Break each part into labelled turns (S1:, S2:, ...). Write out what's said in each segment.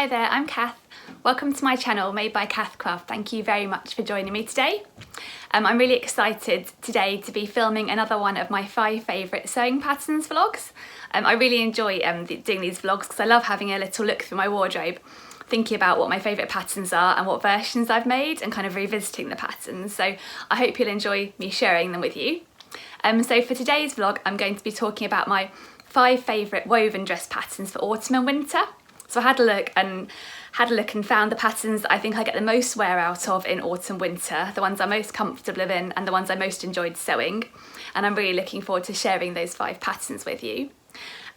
S1: Hi there, I'm Cath. Welcome to my channel made by Cath Craft. Thank you very much for joining me today. I'm really excited today to be filming another one of my 5 favourite sewing patterns vlogs. I really enjoy doing these vlogs because I love having a little look through my wardrobe, thinking about what my favourite patterns are and what versions I've made and kind of revisiting the patterns. So I hope you'll enjoy me sharing them with you. So for today's vlog I'm going to be talking about my 5 favourite woven dress patterns for autumn and winter. So I had a look and found the patterns that I think I get the most wear out of in autumn winter, the ones I'm most comfortable in and the ones I most enjoyed sewing, and I'm really looking forward to sharing those 5 patterns with you.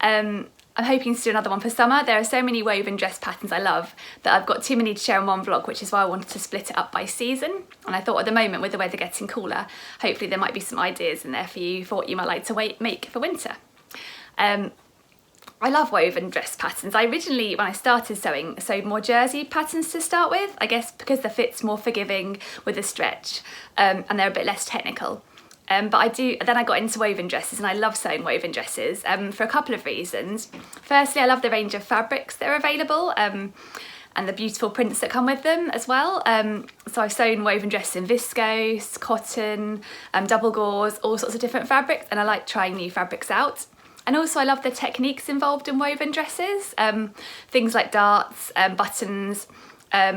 S1: I'm hoping to do another one for summer. There are so many woven dress patterns I love that I've got too many to share in one vlog, which is why I wanted to split it up by season. And I thought at the moment, with the weather getting cooler, hopefully there might be some ideas in there for you for what you might like to make for winter. I love woven dress patterns. I originally, when I started sewing, sewed more jersey patterns to start with, I guess because the fit's more forgiving with the stretch and they're a bit less technical. Then I got into woven dresses and I love sewing woven dresses for a couple of reasons. Firstly, I love the range of fabrics that are available and the beautiful prints that come with them as well. So I've sewn woven dresses in viscose, cotton, double gauze, all sorts of different fabrics, and I like trying new fabrics out. And also I love the techniques involved in woven dresses, things like darts, buttons,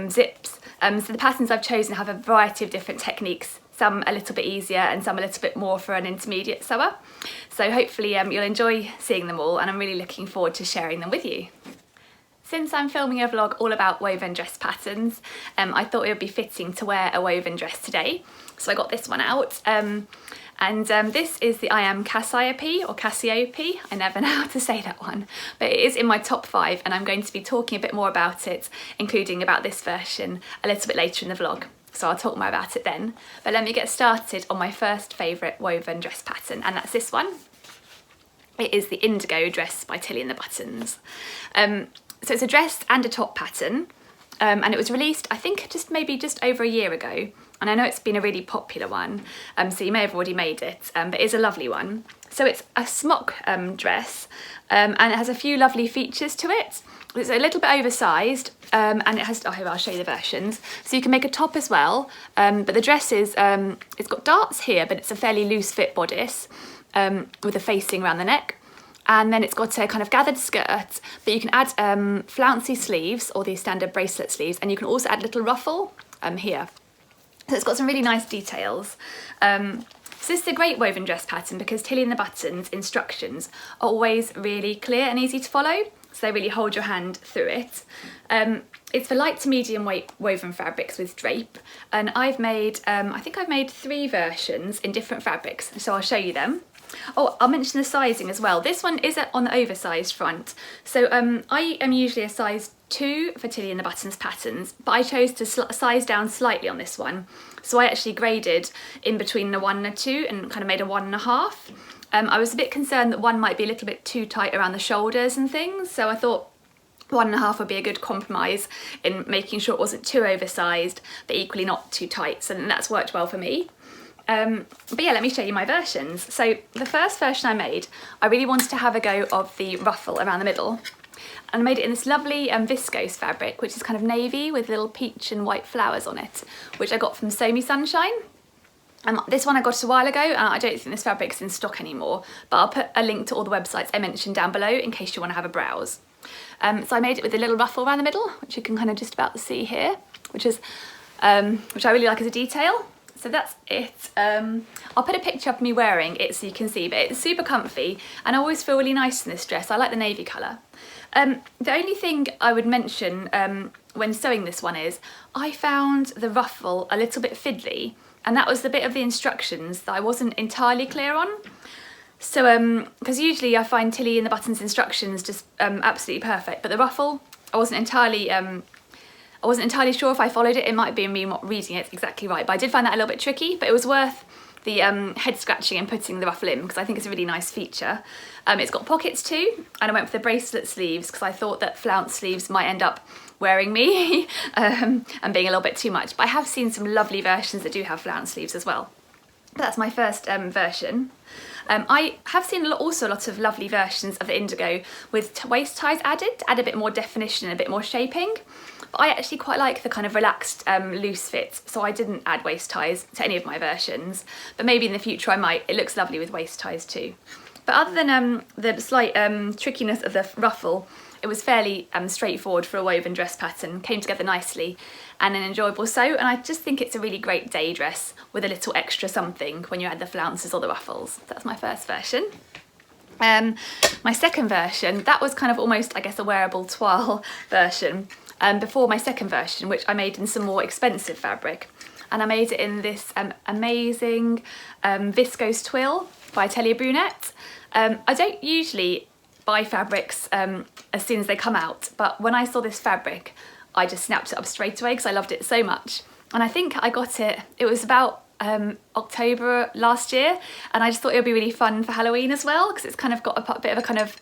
S1: zips. So the patterns I've chosen have a variety of different techniques, some a little bit easier and some a little bit more for an intermediate sewer. So hopefully you'll enjoy seeing them all, and I'm really looking forward to sharing them with you. Since I'm filming a vlog all about woven dress patterns, I thought it would be fitting to wear a woven dress today. So I got this one out. This is the I Am Cassiopee or Cassiopee. I never know how to say that one, but it is in my top 5 and I'm going to be talking a bit more about it, including about this version a little bit later in the vlog. So I'll talk more about it then. But let me get started on my first favourite woven dress pattern, and that's this one. It is the Indigo dress by Tilly and the Buttons. So it's a dress and a top pattern, and it was released I think just over a year ago. And I know it's been a really popular one, so you may have already made it, but it is a lovely one. So it's a smock dress, and it has a few lovely features to it. It's a little bit oversized, and it has, here I'll show you the versions. So you can make a top as well, but the dress is, it's got darts here, but it's a fairly loose fit bodice with a facing around the neck. And then it's got a kind of gathered skirt, but you can add flouncy sleeves or these standard bracelet sleeves, and you can also add a little ruffle here. So it's got some really nice details. So this is a great woven dress pattern because Tilly and the Buttons instructions are always really clear and easy to follow. So they really hold your hand through it. It's for light to medium weight woven fabrics with drape. And I've made, I think I've made 3 versions in different fabrics. So I'll show you them. Oh, I'll mention the sizing as well. This one is on the oversized front. So I am usually a size 2 for Tilly and the Buttons patterns, but I chose to size down slightly on this one. So I actually graded in between a 1 and a 2 and kind of made a 1.5. I was a bit concerned that 1 might be a little bit too tight around the shoulders and things, so I thought 1.5 would be a good compromise in making sure it wasn't too oversized, but equally not too tight. So that's worked well for me. But yeah, let me show you my versions. So the first version I made, I really wanted to have a go of the ruffle around the middle. And I made it in this lovely viscose fabric, which is kind of navy with little peach and white flowers on it, which I got from Sew Me Sunshine. This one I got a while ago, and I don't think this fabric's in stock anymore, but I'll put a link to all the websites I mentioned down below in case you want to have a browse. So I made it with a little ruffle around the middle, which you can kind of just about see here, which I really like as a detail. So that's it. I'll put a picture of me wearing it so you can see, but it's super comfy and I always feel really nice in this dress. I like the navy colour. The only thing I would mention when sewing this one is I found the ruffle a little bit fiddly, and that was the bit of the instructions that I wasn't entirely clear on. So, because usually I find Tilly and the Buttons instructions just absolutely perfect, but the ruffle, I wasn't entirely sure if I followed it. It might be me not reading it exactly right, but I did find that a little bit tricky, but it was worth the head scratching and putting the ruffle in because I think it's a really nice feature. It's got pockets too, and I went for the bracelet sleeves because I thought that flounce sleeves might end up wearing me and being a little bit too much, but I have seen some lovely versions that do have flounce sleeves as well. But that's my first version. I have seen also a lot of lovely versions of the Indigo with waist ties added to add a bit more definition and a bit more shaping. But I actually quite like the kind of relaxed loose fit, so I didn't add waist ties to any of my versions. But maybe in the future I might. It looks lovely with waist ties too. But other than the slight trickiness of the ruffle, it was fairly straightforward for a woven dress pattern, came together nicely and an enjoyable sew, and I just think it's a really great day dress with a little extra something when you add the flounces or the ruffles. That's my first version. My second version, that was kind of almost, I guess, a wearable toile version before my second version, which I made in some more expensive fabric. And I made it in this amazing viscose twill by Atelier Brunette. I don't usually buy fabrics as soon as they come out, but when I saw this fabric I just snapped it up straight away because I loved it so much. And I think I got it, it was about October last year, and I just thought it would be really fun for Halloween as well, because it's kind of got a bit of a kind of,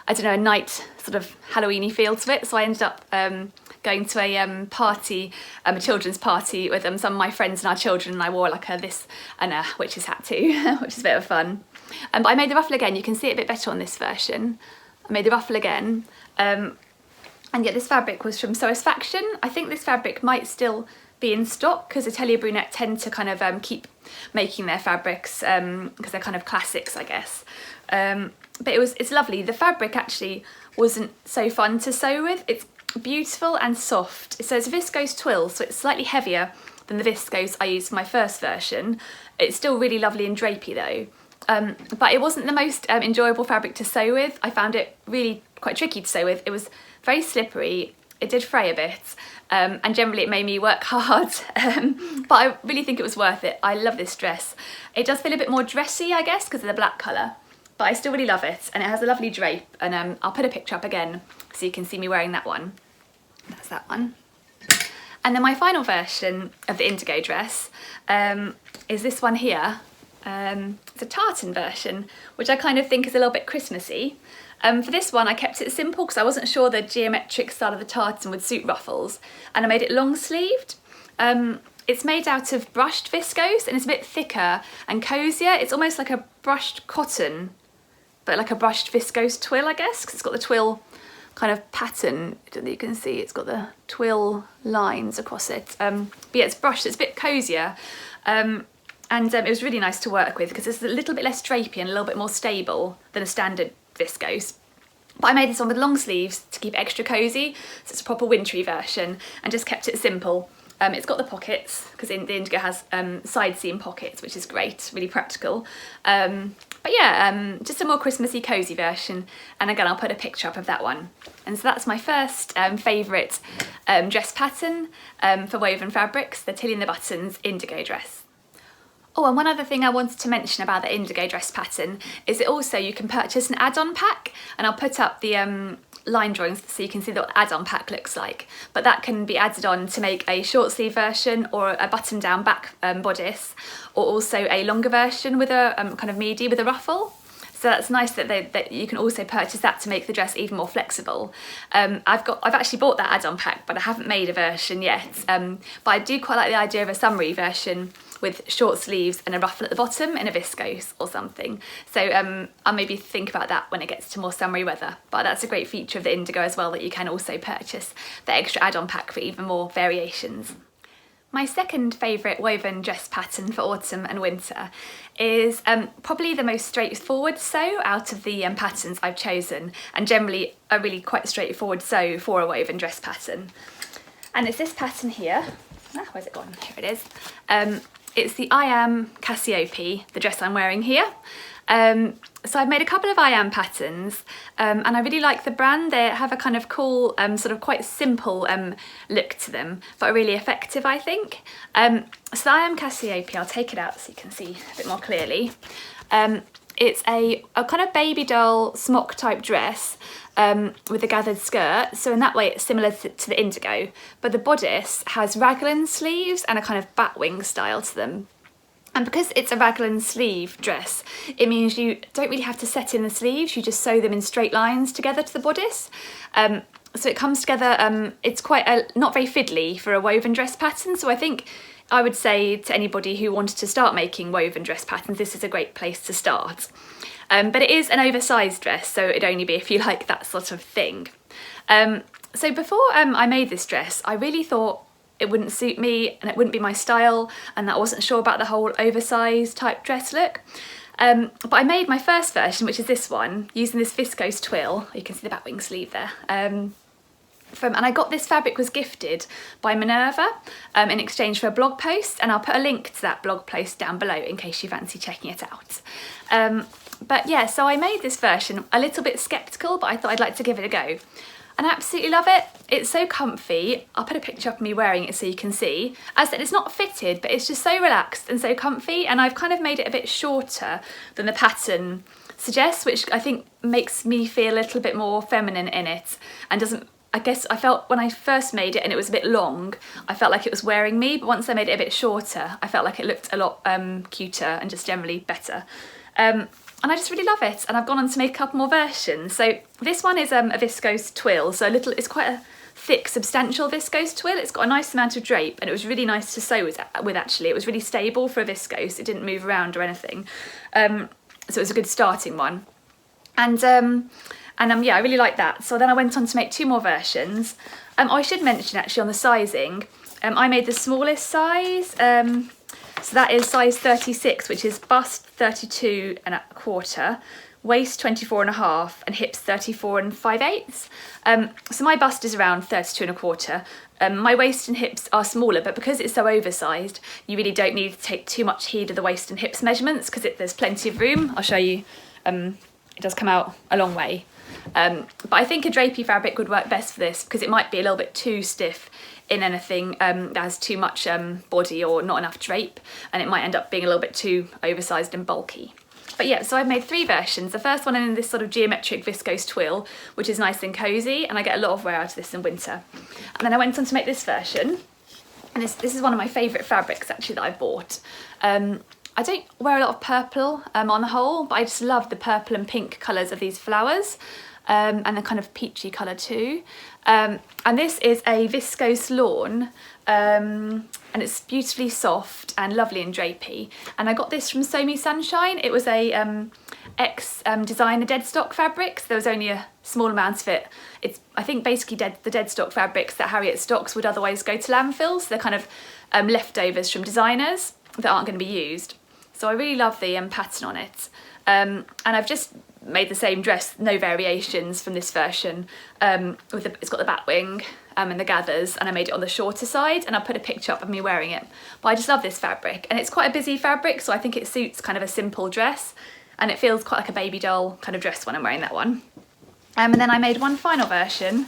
S1: I don't know, a night sort of Halloweeny feel to it. So I ended up going to a party, a children's party with some of my friends and our children, and I wore like this and a witch's hat too, which is a bit of fun. But I made the ruffle again. You can see it a bit better on this version. I made the ruffle again. And yet this fabric was from Satisfaction. I think this fabric might still be in stock because Atelier Brunette tend to kind of keep making their fabrics because they're kind of classics, I guess. But it's lovely. The fabric actually wasn't so fun to sew with. It's beautiful and soft. So it's a viscose twill, so it's slightly heavier than the viscose I used for my first version. It's still really lovely and drapey though. But it wasn't the most enjoyable fabric to sew with. I found it really quite tricky to sew with. It was very slippery, it did fray a bit, and generally it made me work hard, but I really think it was worth it. I love this dress. It does feel a bit more dressy, I guess, because of the black colour, but I still really love it, and it has a lovely drape, and I'll put a picture up again so you can see me wearing that one. That's that one. And then my final version of the Indigo dress is this one here. It's a tartan version, which I kind of think is a little bit Christmassy. For this one I kept it simple because I wasn't sure the geometric style of the tartan would suit ruffles, and I made it long sleeved. It's made out of brushed viscose and it's a bit thicker and cosier. It's almost like a brushed cotton, but like a brushed viscose twill, I guess, because it's got the twill kind of pattern that you can see. It's got the twill lines across it. But yeah, it's brushed, it's a bit cosier. And it was really nice to work with because it's a little bit less drapey and a little bit more stable than a standard viscose. But I made this one with long sleeves to keep it extra cosy, so it's a proper wintry version, and just kept it simple. It's got the pockets because the Indigo has side seam pockets, which is great, really practical. But yeah, just a more Christmassy cosy version, and again I'll put a picture up of that one. And so that's my first favourite dress pattern for woven fabrics, the Tilly and the Buttons Indigo dress. Oh, and one other thing I wanted to mention about the Indigo dress pattern is that also you can purchase an add-on pack, and I'll put up the line drawings so you can see what the add-on pack looks like. But that can be added on to make a short sleeve version or a button-down back bodice, or also a longer version with a kind of midi with a ruffle. So that's nice that you can also purchase that to make the dress even more flexible. I've actually bought that add-on pack, but I haven't made a version yet. But I do quite like the idea of a summery version with short sleeves and a ruffle at the bottom in a viscose or something. So I'll maybe think about that when it gets to more summery weather. But that's a great feature of the Indigo as well, that you can also purchase the extra add-on pack for even more variations. My second favourite woven dress pattern for autumn and winter is probably the most straightforward sew out of the patterns I've chosen, and generally a really quite straightforward sew for a woven dress pattern. And it's this pattern here. Where's it gone? Here it is. It's the I Am Cassiopee, the dress I'm wearing here. So I've made a couple of I Am patterns, and I really like the brand. They have a kind of cool, sort of quite simple look to them, but really effective, I think. So the I Am Cassiopee, I'll take it out so you can see a bit more clearly. It's a kind of baby doll smock type dress with a gathered skirt, so in that way it's similar to the Indigo, but the bodice has raglan sleeves and a kind of batwing style to them. And because it's a raglan sleeve dress, it means you don't really have to set in the sleeves, you just sew them in straight lines together to the bodice. So it comes together, it's quite not very fiddly for a woven dress pattern, so I think I would say to anybody who wanted to start making woven dress patterns, this is a great place to start. But it is an oversized dress, so it'd only be if you like that sort of thing. So before I made this dress, I really thought it wouldn't suit me and it wouldn't be my style, and that I wasn't sure about the whole oversized type dress look. But I made my first version, which is this one, using this viscose twill. You can see the batwing sleeve there. And I got this fabric was gifted by Minerva in exchange for a blog post, and I'll put a link to that blog post down below in case you fancy checking it out. But yeah, so I made this version a little bit sceptical, but I thought I'd like to give it a go. And I absolutely love it. It's so comfy. I'll put a picture of me wearing it so you can see. As I said, it's not fitted, but it's just so relaxed and so comfy, and I've kind of made it a bit shorter than the pattern suggests, which I think makes me feel a little bit more feminine in it, and doesn't, I guess I felt when I first made it and it was a bit long, I felt like it was wearing me, but once I made it a bit shorter, I felt like it looked a lot cuter and just generally better. And I just really love it, and I've gone on to make a couple more versions. So this one is a viscose twill, so it's quite a thick, substantial viscose twill. It's got a nice amount of drape, and it was really nice to sew with actually. It was really stable for a viscose, it didn't move around or anything. So it was a good starting one. And yeah, I really like that. So then I went on to make two more versions. I should mention actually on the sizing, I made the smallest size, so that is size 36, which is bust 32 1/4, waist 24 1/2, and hips 34 5/8. So my bust is around 32 1/4. My waist and hips are smaller, but because it's so oversized, you really don't need to take too much heed of the waist and hips measurements because there's plenty of room. I'll show you, it does come out a long way. But I think a drapey fabric would work best for this because it might be a little bit too stiff in anything that has too much body or not enough drape, and it might end up being a little bit too oversized and bulky. But yeah, so I've made three versions. The first one in this sort of geometric viscose twill, which is nice and cozy, and I get a lot of wear out of this in winter. And then I went on to make this version, and this is one of my favourite fabrics actually that I bought. I don't wear a lot of purple on the whole, but I just love the purple and pink colours of these flowers, and the kind of peachy colour too. And this is a viscose lawn, and it's beautifully soft and lovely and drapey. And I got this from Sew Me Sunshine. It was a ex-designer dead stock fabric, so there was only a small amount of it. It's, I think, basically the dead stock fabrics that Harriet stocks would otherwise go to landfill, so they're kind of leftovers from designers that aren't going to be used. So I really love the pattern on it. And I've just made the same dress, no variations from this version. It's got the batwing and the gathers, and I made it on the shorter side, and I'll put a picture up of me wearing it. But I just love this fabric, and it's quite a busy fabric, so I think it suits kind of a simple dress, and it feels quite like a baby doll kind of dress when I'm wearing that one. And then I made one final version,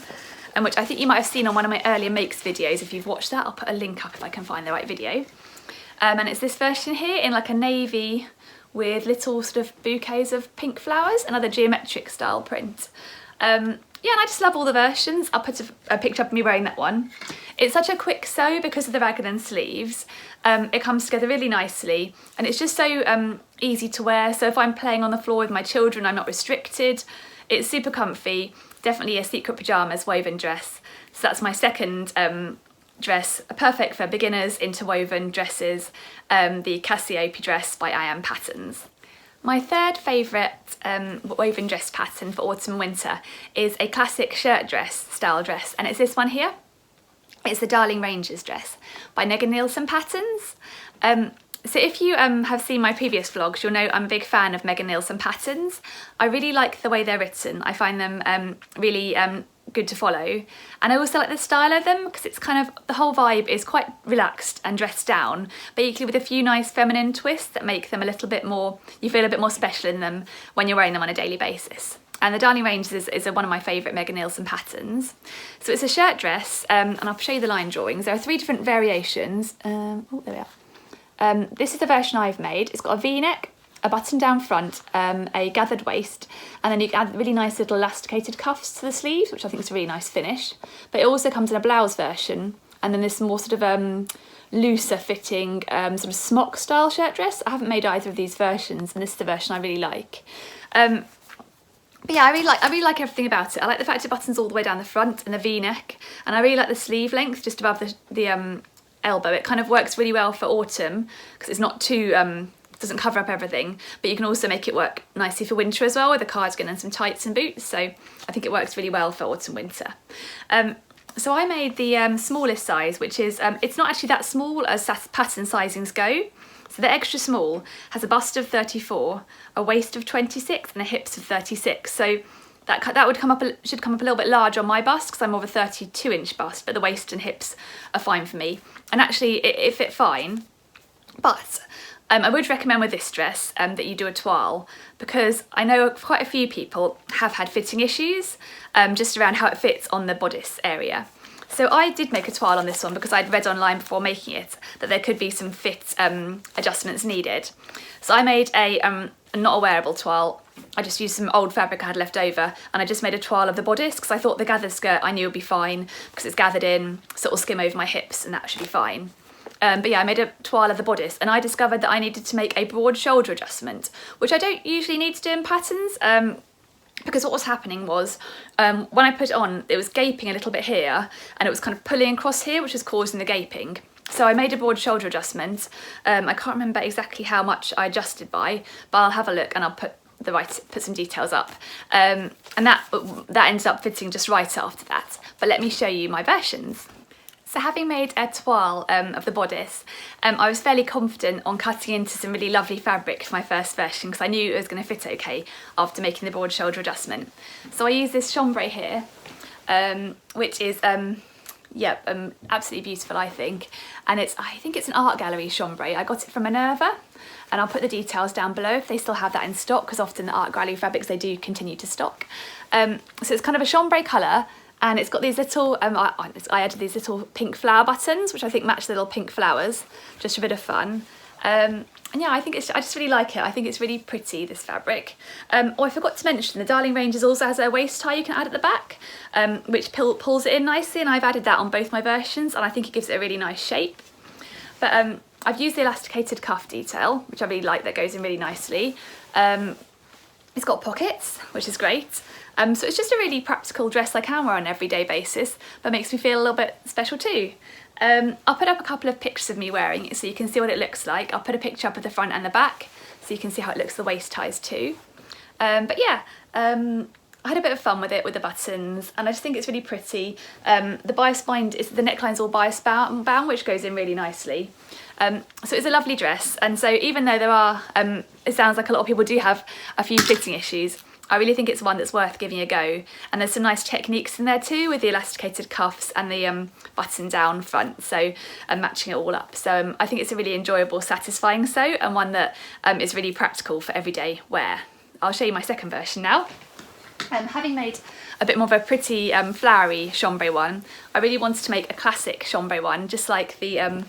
S1: which I think you might have seen on one of my earlier makes videos. If you've watched that, I'll put a link up if I can find the right video. And it's this version here in like a navy with little sort of bouquets of pink flowers, another geometric style print. Yeah, and I just love all the versions. I'll put a picture of me wearing that one. It's such a quick sew because of the raglan sleeves. It comes together really nicely, and it's just so easy to wear. So if I'm playing on the floor with my children, I'm not restricted. It's super comfy, definitely a secret pyjamas woven dress. So that's my second dress, perfect for beginners into woven dresses, the Cassiopee dress by I Am Patterns. My third favourite woven dress pattern for autumn and winter is a classic shirt dress style dress, and it's this one here. It's the Darling Ranges dress by Nielsen Patterns. So if you have seen my previous vlogs, you'll know I'm a big fan of Nielsen Patterns. I really like the way they're written. I find them really good to follow, and I also like the style of them because it's kind of, the whole vibe is quite relaxed and dressed down, but equally with a few nice feminine twists that make them a little bit more, you feel a bit more special in them when you're wearing them on a daily basis. And the Darling Ranges is one of my favourite Nielsen patterns. So it's a shirt dress, and I'll show you the line drawings. There are three different variations. Oh, there we are. This is the version I've made. It's got a V-neck, a button down front, a gathered waist, and then you add really nice little elasticated cuffs to the sleeves, which I think is a really nice finish. But it also comes in a blouse version, and then this more sort of looser fitting sort of smock style shirt dress. I haven't made either of these versions, and this is the version I really like. But yeah, I really like everything about it. I like the fact it buttons all the way down the front and the V-neck, and I really like the sleeve length just above the elbow. It kind of works really well for autumn because it's not too doesn't cover up everything, but you can also make it work nicely for winter as well with a cardigan and some tights and boots. So I think it works really well for autumn winter. So I made the smallest size, which is it's not actually that small as pattern sizings go. So the extra small has a bust of 34, a waist of 26 and a hips of 36. So that would should come up a little bit large on my bust because I'm more of a 32-inch bust, but the waist and hips are fine for me. And actually it fit fine, but I would recommend with this dress that you do a toile, because I know quite a few people have had fitting issues just around how it fits on the bodice area. So I did make a toile on this one because I'd read online before making it that there could be some fit adjustments needed. So I made a not a wearable toile. I just used some old fabric I had left over, and I just made a toile of the bodice because I thought the gathered skirt I knew would be fine because it's gathered in, so it will skim over my hips and that should be fine. But yeah, I made a toile of the bodice, and I discovered that I needed to make a broad shoulder adjustment, which I don't usually need to do in patterns, because what was happening was when I put it on, it was gaping a little bit here, and it was kind of pulling across here, which was causing the gaping. So I made a broad shoulder adjustment. I can't remember exactly how much I adjusted by, but I'll have a look and I'll put some details up. And that ended up fitting just right after that. But let me show you my versions. So having made a toile of the bodice, I was fairly confident on cutting into some really lovely fabric for my first version because I knew it was going to fit okay after making the broad shoulder adjustment. So I used this chambray here, which is absolutely beautiful, I think. And I think it's an art gallery chambray. I got it from Minerva, and I'll put the details down below if they still have that in stock, because often the art gallery fabrics they do continue to stock. So it's kind of a chambray colour. And it's got these little, I added these little pink flower buttons, which I think match the little pink flowers, just a bit of fun. And yeah, I just really like it. I think it's really pretty, this fabric. I forgot to mention, the Darling Ranges also has a waist tie you can add at the back, which pulls it in nicely, and I've added that on both my versions, and I think it gives it a really nice shape. But I've used the elasticated cuff detail, which I really like, that goes in really nicely. It's got pockets, which is great. So it's just a really practical dress I can wear on an everyday basis, but makes me feel a little bit special too. I'll put up a couple of pictures of me wearing it so you can see what it looks like. I'll put a picture up of the front and the back so you can see how it looks, the waist ties too. But yeah, I had a bit of fun with it, with the buttons, and I just think it's really pretty. The bias bind, the neckline's all bias bound, which goes in really nicely. So it's a lovely dress, and so even though there are, it sounds like a lot of people do have a few fitting issues, I really think it's one that's worth giving a go. And there's some nice techniques in there too, with the elasticated cuffs and the button down front, so matching it all up. So I think it's a really enjoyable, satisfying sew, and one that is really practical for everyday wear. I'll show you my second version now. Having made a bit more of a pretty flowery chambray one, I really wanted to make a classic chambray one, just like the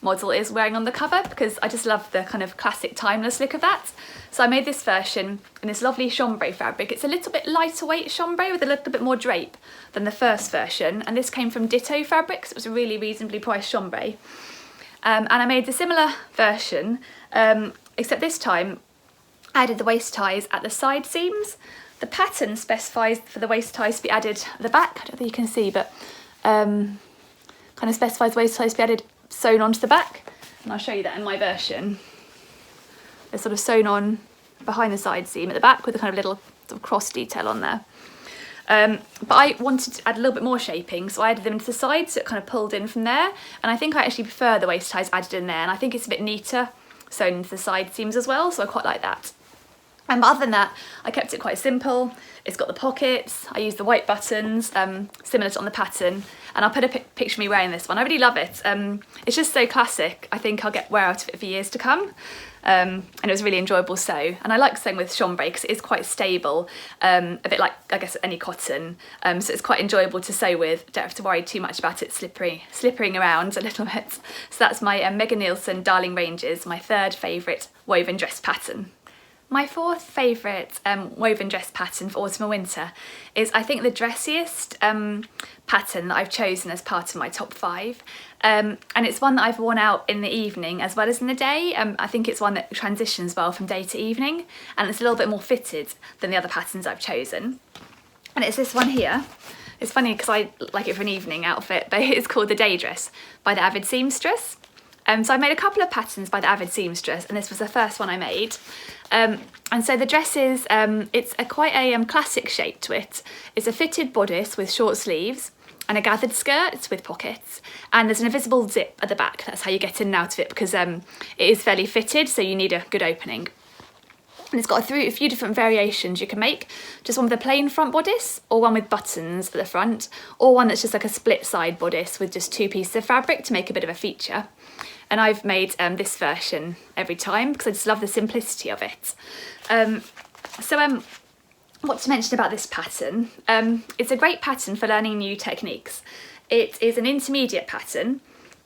S1: model is wearing on the cover, because I just love the kind of classic timeless look of that. So I made this version in this lovely chambray fabric. It's a little bit lighter weight chambray with a little bit more drape than the first version, and this came from Ditto Fabrics. It was a really reasonably priced chambray. And I made the similar version, except this time I added the waist ties at the side seams. The pattern specifies for the waist ties to be added at the back. I don't think you can see, but kind of specifies waist ties to be added sewn onto the back, and I'll show you that in my version. They're sort of sewn on behind the side seam at the back with a kind of little sort of cross detail on there. But I wanted to add a little bit more shaping, so I added them into the side, so it kind of pulled in from there, and I think I actually prefer the waist ties added in there, and I think it's a bit neater sewn into the side seams as well, so I quite like that. But other than that, I kept it quite simple. It's got the pockets, I used the white buttons, similar to on the pattern, and I'll put a picture of me wearing this one. I really love it. It's just so classic. I think I'll get wear out of it for years to come. And it was a really enjoyable sew. And I like sewing with chambray because it is quite stable, a bit like, I guess, any cotton. So it's quite enjoyable to sew with. Don't have to worry too much about it slippering around a little bit. So that's my Nielsen Darling Ranges, my third favourite woven dress pattern. My fourth favourite woven dress pattern for autumn and winter is, I think, the dressiest pattern that I've chosen as part of my top 5. and it's one that I've worn out in the evening as well as in the day. I think it's one that transitions well from day to evening, and it's a little bit more fitted than the other patterns I've chosen. And it's this one here. It's funny because I like it for an evening outfit, but it's called the Day Dress by the Avid Seamstress. So I made a couple of patterns by the Avid Seamstress, and this was the first one I made. And so the dress is, it's quite a classic shape to it. It's a fitted bodice with short sleeves and a gathered skirt with pockets, and there's an invisible zip at the back. That's how you get in and out of it, because it is fairly fitted, so you need a good opening. And it's got a few different variations you can make. Just one with a plain front bodice, or one with buttons at the front, or one that's just like a split side bodice with just 2 pieces of fabric to make a bit of a feature. And I've made this version every time because I just love the simplicity of it. What to mention about this pattern? It's a great pattern for learning new techniques. It is an intermediate pattern,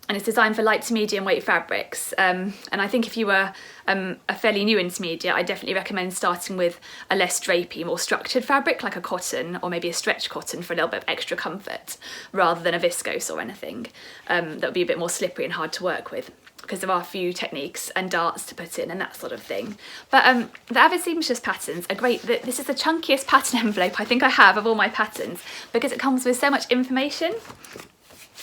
S1: and it's designed for light to medium weight fabrics. And I think if you were a fairly new intermediate, I definitely recommend starting with a less drapey, more structured fabric, like a cotton or maybe a stretch cotton for a little bit of extra comfort, rather than a viscose or anything that would be a bit more slippery and hard to work with, because there are a few techniques and darts to put in and that sort of thing. But the Avid Seamstress patterns are great. This is the chunkiest pattern envelope I think I have of all my patterns, because it comes with so much information.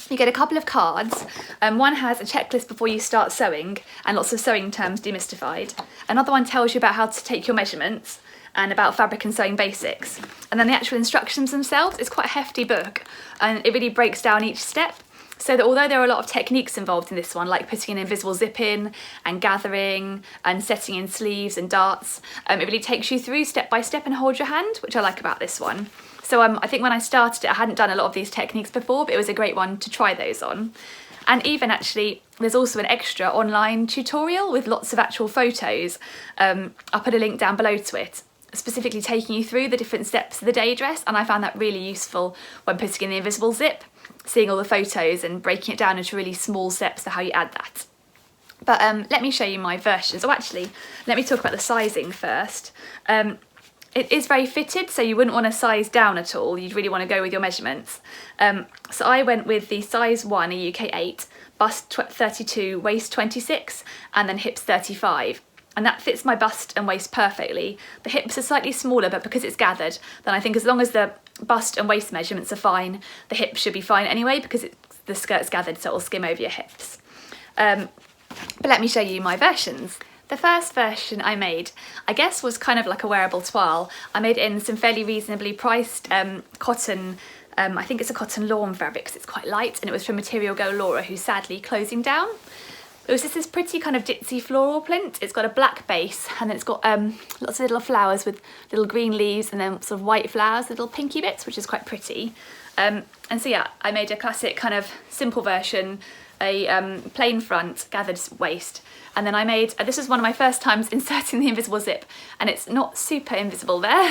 S1: You get a couple of cards. One has a checklist before you start sewing and lots of sewing terms demystified. Another one tells you about how to take your measurements and about fabric and sewing basics. And then the actual instructions themselves is quite a hefty book, and it really breaks down each step, so that although there are a lot of techniques involved in this one, like putting an invisible zip in and gathering and setting in sleeves and darts, it really takes you through step by step and hold your hand, which I like about this one. So I think when I started it, I hadn't done a lot of these techniques before, but it was a great one to try those on. And even actually, there's also an extra online tutorial with lots of actual photos. I'll put a link down below to it, specifically taking you through the different steps of the day dress, and I found that really useful when putting in the invisible zip, seeing all the photos and breaking it down into really small steps for how you add that. But let me show you my versions. Oh, actually, let me talk about the sizing first. It is very fitted, so you wouldn't want to size down at all. You'd really want to go with your measurements. So I went with the size 1, a UK 8, bust 32, waist 26, and then hips 35. And that fits my bust and waist perfectly. The hips are slightly smaller, but because it's gathered, then I think as long as the bust and waist measurements are fine, the hips should be fine anyway, because the skirt's gathered, so it'll skim over your hips. But let me show you my versions. The first version I made, I guess, was kind of like a wearable toile. I made it in some fairly reasonably priced cotton, I think it's a cotton lawn fabric because it's quite light, and it was from Material Girl Laura, who's sadly closing down. It was just this pretty kind of ditzy floral print. It's got a black base, and then it's got lots of little flowers with little green leaves, and then sort of white flowers, little pinky bits, which is quite pretty. And so yeah, I made a classic kind of simple version, a plain front, gathered waist, and then I made, this was one of my first times inserting the invisible zip, and it's not super invisible there,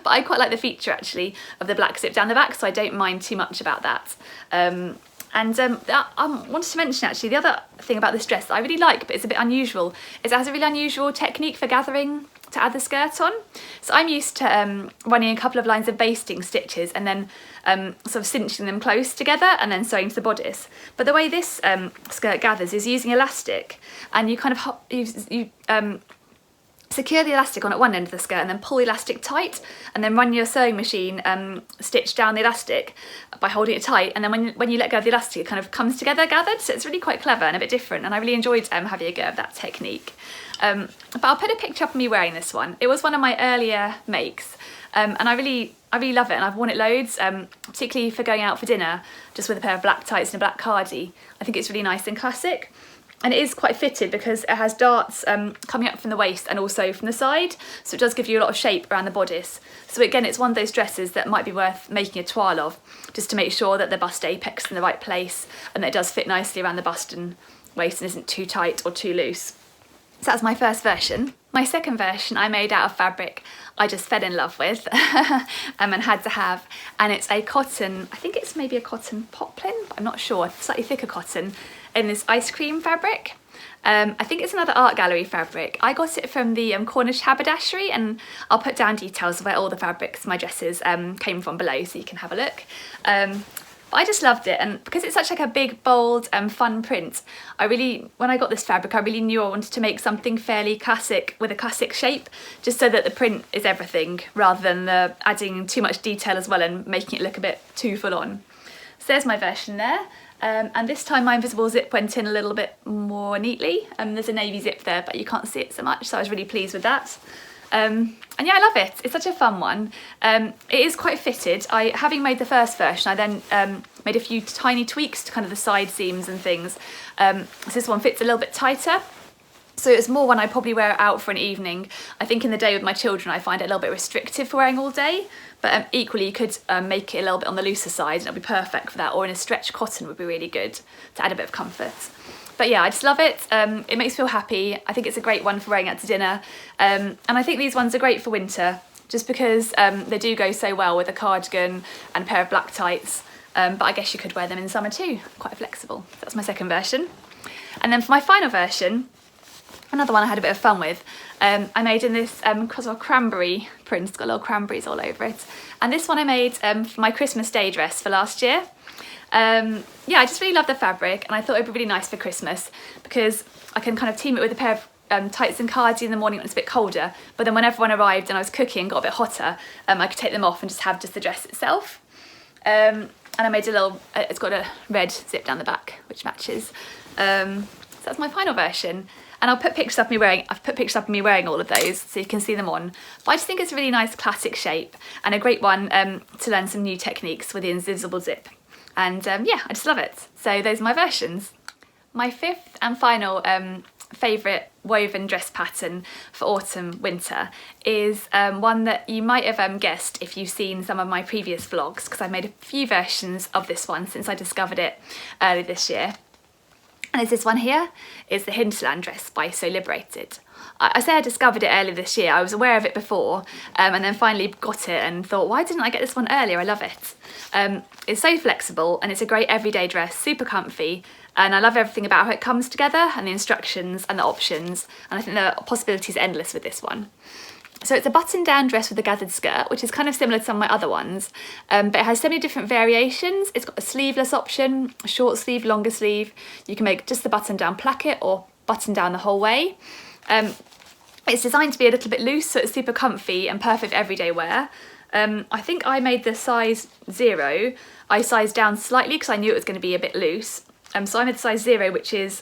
S1: but I quite like the feature actually of the black zip down the back, so I don't mind too much about that. I wanted to mention actually the other thing about this dress that I really like, but it's a bit unusual, is it has a really unusual technique for gathering to add the skirt on. So I'm used to running a couple of lines of basting stitches and then sort of cinching them close together and then sewing to the bodice. But the way this skirt gathers is using elastic, and you kind of secure the elastic on at one end of the skirt and then pull the elastic tight, and then run your sewing machine stitch down the elastic by holding it tight, and then when you let go of the elastic, it kind of comes together gathered. So it's really quite clever and a bit different, and I really enjoyed having a go of that technique. But I'll put a picture up of me wearing this one. It was one of my earlier makes, and I really love it, and I've worn it loads, particularly for going out for dinner, just with a pair of black tights and a black cardie. I think it's really nice and classic. And it is quite fitted because it has darts coming up from the waist and also from the side, so it does give you a lot of shape around the bodice. So again, it's one of those dresses that might be worth making a toile of, just to make sure that the bust apex is in the right place and that it does fit nicely around the bust and waist and isn't too tight or too loose. So that's my first version. My second version I made out of fabric I just fell in love with and had to have, and it's a cotton, I think it's maybe a cotton poplin, but I'm not sure, slightly thicker cotton, in this ice cream fabric. I think it's another art gallery fabric. I got it from the Cornish haberdashery, and I'll put down details of where all the fabrics my dresses came from below so you can have a look. But I just loved it, and because it's such like a big, bold and fun print, when I got this fabric, I really knew I wanted to make something fairly classic with a classic shape, just so that the print is everything rather than adding too much detail as well and making it look a bit too full on. So there's my version there. And this time my invisible zip went in a little bit more neatly. There's a navy zip there, but you can't see it so much, so I was really pleased with that. And yeah, I love it. It's such a fun one. It is quite fitted. Having made the first version, I then made a few tiny tweaks to kind of the side seams and things. So this one fits a little bit tighter. So it's more one I probably wear out for an evening. I think in the day with my children I find it a little bit restrictive for wearing all day, but equally you could make it a little bit on the looser side and it'll be perfect for that, or in a stretch cotton would be really good to add a bit of comfort. But yeah, I just love it. It makes me feel happy. I think it's a great one for wearing out to dinner. And I think these ones are great for winter, just because they do go so well with a cardigan and a pair of black tights. But I guess you could wear them in summer too, quite flexible. That's my second version. And then for my final version, another one I had a bit of fun with, I made in this cranberry print. It's got little cranberries all over it. And this one I made for my Christmas day dress for last year. Yeah, I just really love the fabric, and I thought it'd be really nice for Christmas because I can kind of team it with a pair of tights and cardi in the morning when it's a bit colder, but then when everyone arrived and I was cooking, got a bit hotter, I could take them off and just have the dress itself. And I made a little, it's got a red zip down the back which matches. So that's my final version. And I've put pictures of me wearing all of those so you can see them on. But I just think it's a really nice classic shape and a great one to learn some new techniques with the invisible zip. And yeah, I just love it. So those are my versions. My fifth and final favourite woven dress pattern for autumn winter is one that you might have guessed if you've seen some of my previous vlogs, because I've made a few versions of this one since I discovered it early this year. And it's this one here. It's the Hinterland dress by Liberated. I say I discovered it earlier this year. I was aware of it before and then finally got it and thought, why didn't I get this one earlier? I love it. It's so flexible and it's a great everyday dress, super comfy, and I love everything about how it comes together and the instructions and the options, and I think the possibilities are endless with this one. So it's a button-down dress with a gathered skirt, which is kind of similar to some of my other ones, but it has so many different variations. It's got a sleeveless option, a short sleeve, longer sleeve. You can make just the button-down placket or button down the whole way. It's designed to be a little bit loose, so it's super comfy and perfect everyday wear. I think I made the size 0. I sized down slightly because I knew it was going to be a bit loose. So I made the size 0, which is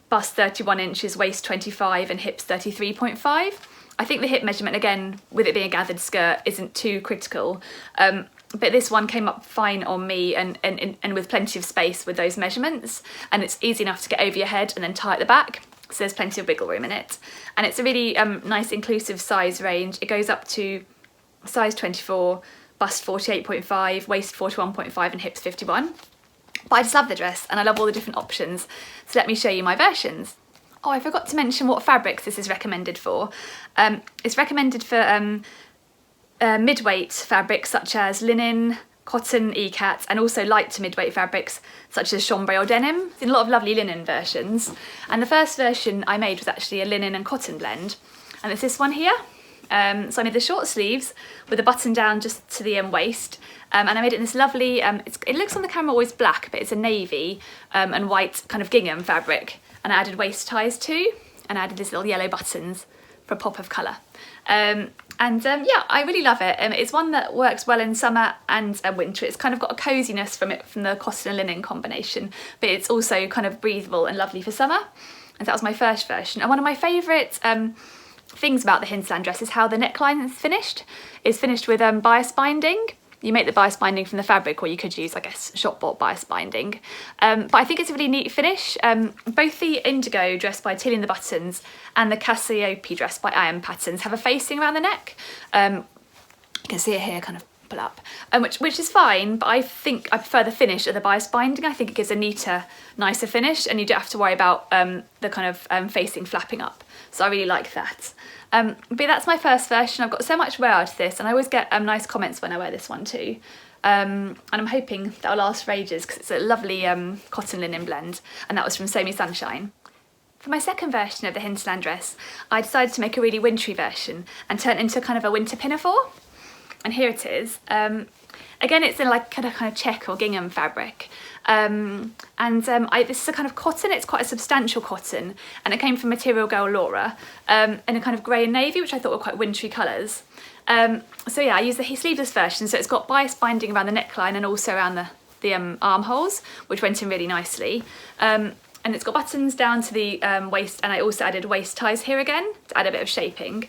S1: bust 31 inches, waist 25 and hips 33.5. I think the hip measurement, again, with it being a gathered skirt, isn't too critical. But this one came up fine on me and with plenty of space with those measurements. And it's easy enough to get over your head and then tie at the back. So there's plenty of wiggle room in it. And it's a really nice inclusive size range. It goes up to size 24, bust 48.5, waist 41.5 and hips 51. But I just love the dress and I love all the different options. So let me show you my versions. Oh, I forgot to mention what fabrics this is recommended for. It's recommended for mid-weight fabrics such as linen, cotton, ikat, and also light to mid-weight fabrics such as chambray or denim. There's a lot of lovely linen versions. And the first version I made was actually a linen and cotton blend. And it's this one here. So I made the short sleeves with a button down just to the waist, and I made it in this lovely, it looks on the camera always black, but it's a navy and white kind of gingham fabric, and I added waist ties too, and I added these little yellow buttons for a pop of colour. Yeah, I really love it. It's one that works well in summer and winter. It's kind of got a coziness from the cotton and linen combination, but it's also kind of breathable and lovely for summer. And that was my first version. And one of my favourite things about the Hinterland dress is how the neckline is finished. It's finished with bias binding. You make the bias binding from the fabric, or you could use, I guess, shop-bought bias binding. But I think it's a really neat finish. Both the Indigo dress by Tilly and the Buttons and the Cassiopee dress by Iron Patterns have a facing around the neck. You can see it here, kind of pull up, which is fine, but I think I prefer the finish of the bias binding. I think it gives a neater, nicer finish, and you don't have to worry about the kind of facing flapping up. So I really like that. But that's my first version. I've got so much wear out of this, and I always get nice comments when I wear this one too. And I'm hoping that'll last for ages because it's a lovely cotton linen blend, and that was from Sew Me Sunshine. For my second version of the Hinterland dress, I decided to make a really wintry version and turn it into kind of a winter pinafore. And here it is. Again, it's in like kind of check or gingham fabric. This is a kind of cotton, it's quite a substantial cotton, and it came from Material Girl Laura, in a kind of grey and navy, which I thought were quite wintry colours. So yeah, I use the sleeveless version, so it's got bias binding around the neckline and also around the armholes, which went in really nicely. And it's got buttons down to the waist, and I also added waist ties here again to add a bit of shaping.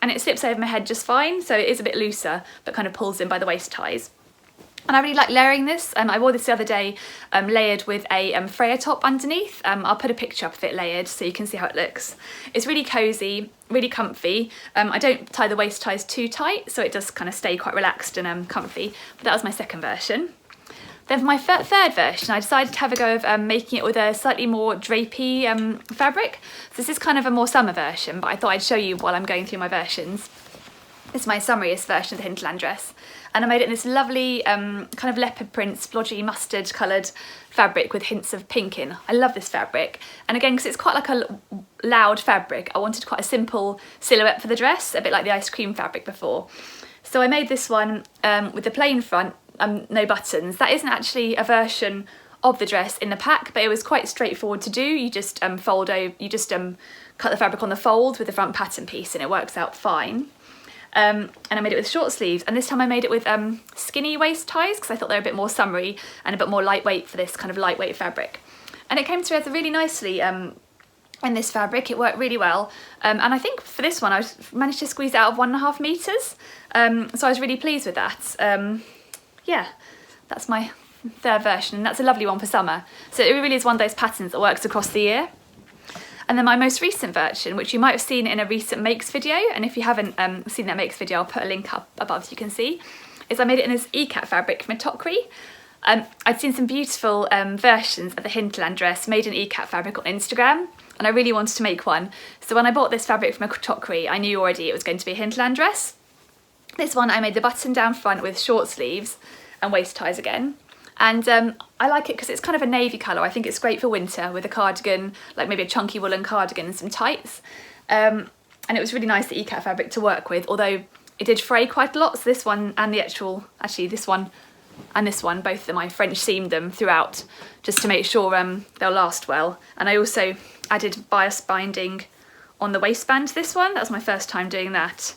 S1: And it slips over my head just fine, so it is a bit looser, but kind of pulls in by the waist ties. And I really like layering this. I wore this the other day layered with a Freya top underneath. I'll put a picture up of it layered so you can see how it looks. It's really cosy, really comfy. I don't tie the waist ties too tight, so it does kind of stay quite relaxed and comfy. But that was my second version. Then for my third version, I decided to have a go of making it with a slightly more drapey fabric. So this is kind of a more summer version, but I thought I'd show you while I'm going through my versions. This is my summariest version of the Hinterland dress. And I made it in this lovely kind of leopard print, splodgy mustard coloured fabric with hints of pink in. I love this fabric. And again, because it's quite like a loud fabric, I wanted quite a simple silhouette for the dress, a bit like the ice cream fabric before. So I made this one with the plain front, no buttons. That isn't actually a version of the dress in the pack, but it was quite straightforward to do. You just cut the fabric on the fold with the front pattern piece, and it works out fine. And I made it with short sleeves, and this time I made it with skinny waist ties because I thought they were a bit more summery and a bit more lightweight for this kind of lightweight fabric. And it came together really nicely in this fabric. It worked really well, and I think for this one I managed to squeeze it out of 1.5 meters, so I was really pleased with that. Yeah, that's my third version, and that's a lovely one for summer. So it really is one of those patterns that works across the year. And then my most recent version, which you might have seen in a recent makes video, and if you haven't seen that makes video, I'll put a link up above so you can see, is I made it in this Cath fabric from Tokri. I'd seen some beautiful versions of the Hinterland dress made in Cath fabric on Instagram, and I really wanted to make one. So when I bought this fabric from Tokri, I knew already it was going to be a Hinterland dress. This one I made the button down front with short sleeves and waist ties again. And I like it because it's kind of a navy colour. I think it's great for winter with a cardigan, like maybe a chunky woolen cardigan and some tights. And it was really nice, the Cath fabric to work with, although it did fray quite a lot. So this one and this one and this one, both of them, I French seamed them throughout just to make sure they'll last well. And I also added bias binding on the waistband to this one. That was my first time doing that.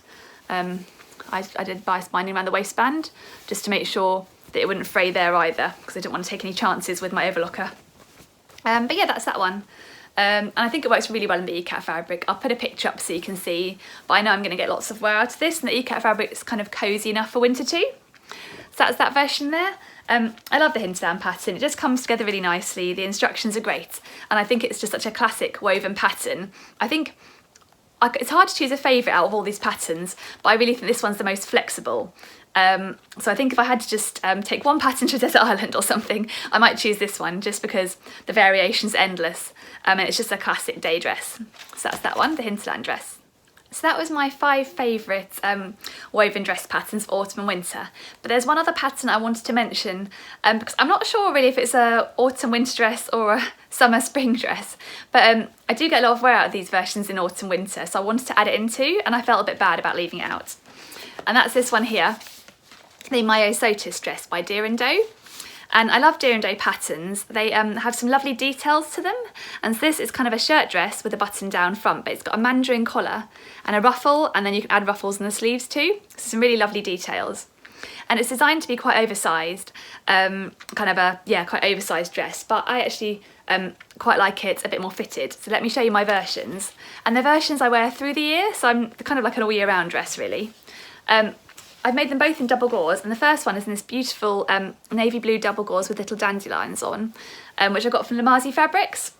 S1: I did bias binding around the waistband just to make sure that it wouldn't fray there either, because I didn't want to take any chances with my overlocker. But yeah, that's that one. And I think it works really well in the Cath fabric. I'll put a picture up so you can see, but I know I'm going to get lots of wear out of this, and the Cath fabric is kind of cosy enough for winter too. So that's that version there. I love the Hinterland pattern. It just comes together really nicely. The instructions are great, and I think it's just such a classic woven pattern. I think it's hard to choose a favourite out of all these patterns, but I really think this one's the most flexible. So I think if I had to just take one pattern to a desert island or something, I might choose this one just because the variation's endless, and it's just a classic day dress. So that's that one, the Hinterland dress. So that was my 5 favourite woven dress patterns for autumn and winter. But there's one other pattern I wanted to mention because I'm not sure really if it's a autumn winter dress or a summer spring dress, but I do get a lot of wear out of these versions in autumn winter, so I wanted to add it in too, and I felt a bit bad about leaving it out. And that's this one here, the Myosotis dress by Deer and Doe. And I love Deer and Doe patterns. They have some lovely details to them. And so this is kind of a shirt dress with a button down front, but it's got a mandarin collar and a ruffle, and then you can add ruffles in the sleeves too. So some really lovely details. And it's designed to be quite oversized, quite oversized dress, but I actually quite like it a bit more fitted. So let me show you my versions. And the versions I wear through the year, so I'm kind of like an all year round dress really. I've made them both in double gauze, and the first one is in this beautiful navy blue double gauze with little dandelions on, which I got from Lamazi Fabrics.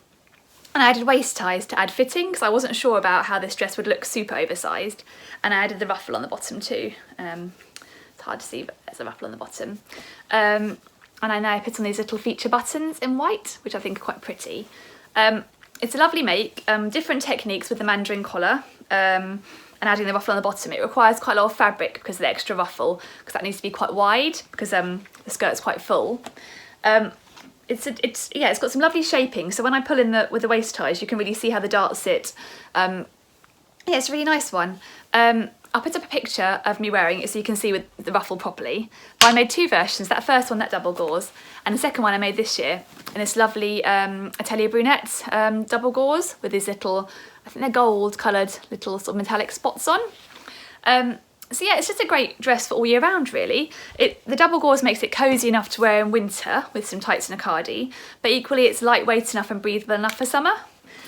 S1: And I added waist ties to add fitting because I wasn't sure about how this dress would look super oversized, and I added the ruffle on the bottom too. It's hard to see, but there's a ruffle on the bottom. And I now put on these little feature buttons in white, which I think are quite pretty. It's a lovely make, different techniques with the mandarin collar, and adding the ruffle on the bottom. It requires quite a lot of fabric because of the extra ruffle, because that needs to be quite wide because the skirt's quite full. It's got some lovely shaping. So when I pull in with the waist ties, you can really see how the darts sit. Yeah, it's a really nice one. And I'll put up a picture of me wearing it so you can see with the ruffle properly. But I made two versions, that first one, that double gauze, and the second one I made this year in this lovely Atelier Brunette double gauze with these little, I think they're gold coloured little sort of metallic spots on. So yeah, it's just a great dress for all year round really. The double gauze makes it cosy enough to wear in winter with some tights and a cardi, but equally it's lightweight enough and breathable enough for summer.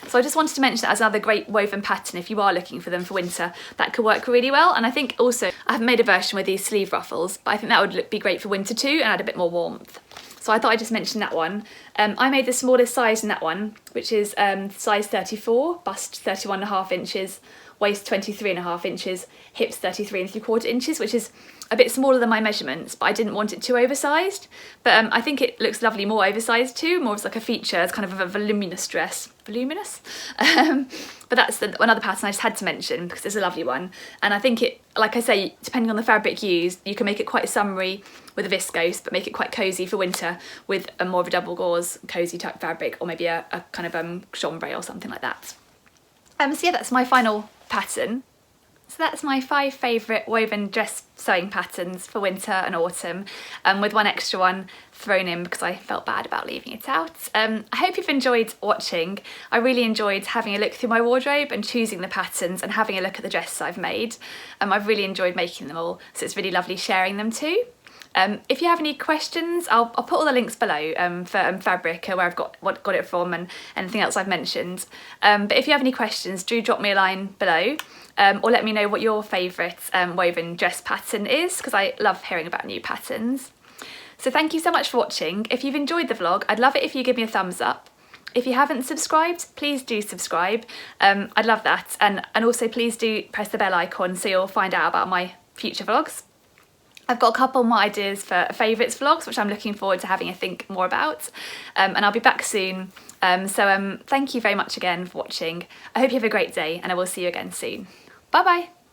S1: So I just wanted to mention that as another great woven pattern if you are looking for them for winter. That could work really well, and I think also I haven't made a version with these sleeve ruffles, but I think that would be great for winter too and add a bit more warmth. So I thought I'd just mention that one. I made the smallest size in that one, which is size 34, bust 31.5 inches, waist 23.5 inches, hips 33.75 inches, which is a bit smaller than my measurements, but I didn't want it too oversized. But I think it looks lovely more oversized too, more as like a feature, as kind of a voluminous dress. Voluminous? But that's another pattern I just had to mention because it's a lovely one. And I think it, like I say, depending on the fabric used, you can make it quite summery with a viscose, but make it quite cosy for winter with a more of a double gauze, cosy type fabric, or maybe a kind of chambray or something like that. So yeah, that's my final pattern. So that's my 5 favourite woven dress sewing patterns for winter and autumn, with one extra one thrown in because I felt bad about leaving it out. I hope you've enjoyed watching. I really enjoyed having a look through my wardrobe and choosing the patterns and having a look at the dresses I've made. I've really enjoyed making them all, so it's really lovely sharing them too. If you have any questions, I'll put all the links below for fabric, where I've got it from and anything else I've mentioned. But if you have any questions, do drop me a line below, or let me know what your favourite woven dress pattern is, because I love hearing about new patterns. So thank you so much for watching. If you've enjoyed the vlog, I'd love it if you give me a thumbs up. If you haven't subscribed, please do subscribe. I'd love that. And also please do press the bell icon so you'll find out about my future vlogs. I've got a couple more ideas for favourites vlogs, which I'm looking forward to having a think more about. And I'll be back soon. So thank you very much again for watching. I hope you have a great day, and I will see you again soon. Bye bye.